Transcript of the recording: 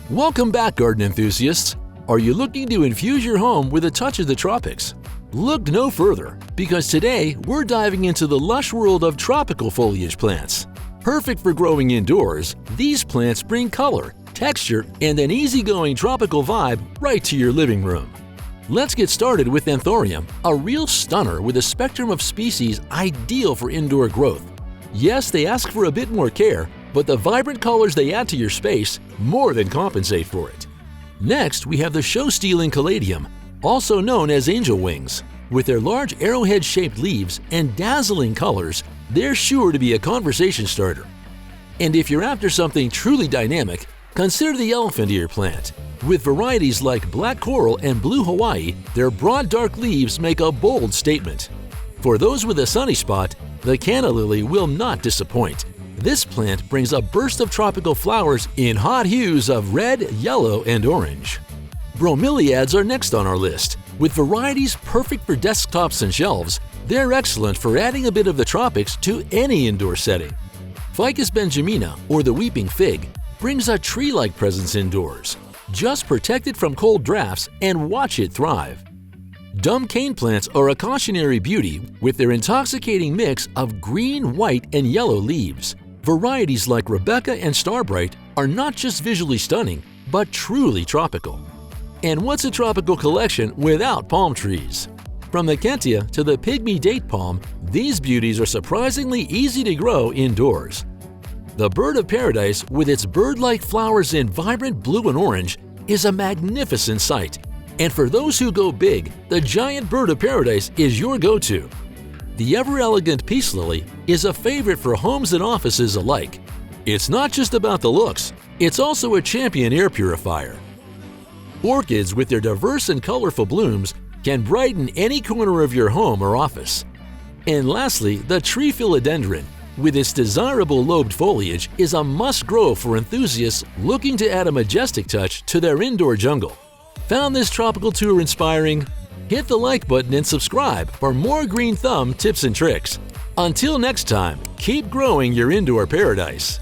Welcome back, garden enthusiasts! Are you looking to infuse your home with a touch of the tropics? Look no further, because today we're diving into the lush world of tropical foliage plants. Perfect for growing indoors, these plants bring color, texture, and an easygoing tropical vibe right to your living room. Let's get started with Anthurium, a real stunner with a spectrum of species ideal for indoor growth. Yes, they ask for a bit more care, but the vibrant colors they add to your space more than compensate for it. Next, we have the show-stealing caladium, also known as angel wings. With their large arrowhead-shaped leaves and dazzling colors, they're sure to be a conversation starter. And if you're after something truly dynamic, consider the elephant ear plant. With varieties like black coral and blue Hawaii, their broad dark leaves make a bold statement. For those with a sunny spot, the canna lily will not disappoint. This plant brings a burst of tropical flowers in hot hues of red, yellow, and orange. Bromeliads are next on our list. With varieties perfect for desktops and shelves, they're excellent for adding a bit of the tropics to any indoor setting. Ficus benjamina, or the weeping fig, brings a tree-like presence indoors. Just protect it from cold drafts and watch it thrive. Dumb cane plants are a cautionary beauty with their intoxicating mix of green, white, and yellow leaves. Varieties like Rebecca and Starbright are not just visually stunning, but truly tropical. And what's a tropical collection without palm trees? From the Kentia to the pygmy date palm, these beauties are surprisingly easy to grow indoors. The bird of paradise, with its bird-like flowers in vibrant blue and orange, is a magnificent sight. And for those who go big, the giant bird of paradise is your go-to. The ever-elegant peace lily is a favorite for homes and offices alike. It's not just about the looks, it's also a champion air purifier. Orchids, with their diverse and colorful blooms, can brighten any corner of your home or office. And lastly, the tree philodendron, with its desirable lobed foliage, is a must-grow for enthusiasts looking to add a majestic touch to their indoor jungle. Found this tropical tour inspiring? Hit the like button and subscribe for more green thumb tips and tricks. Until next time, keep growing your indoor paradise.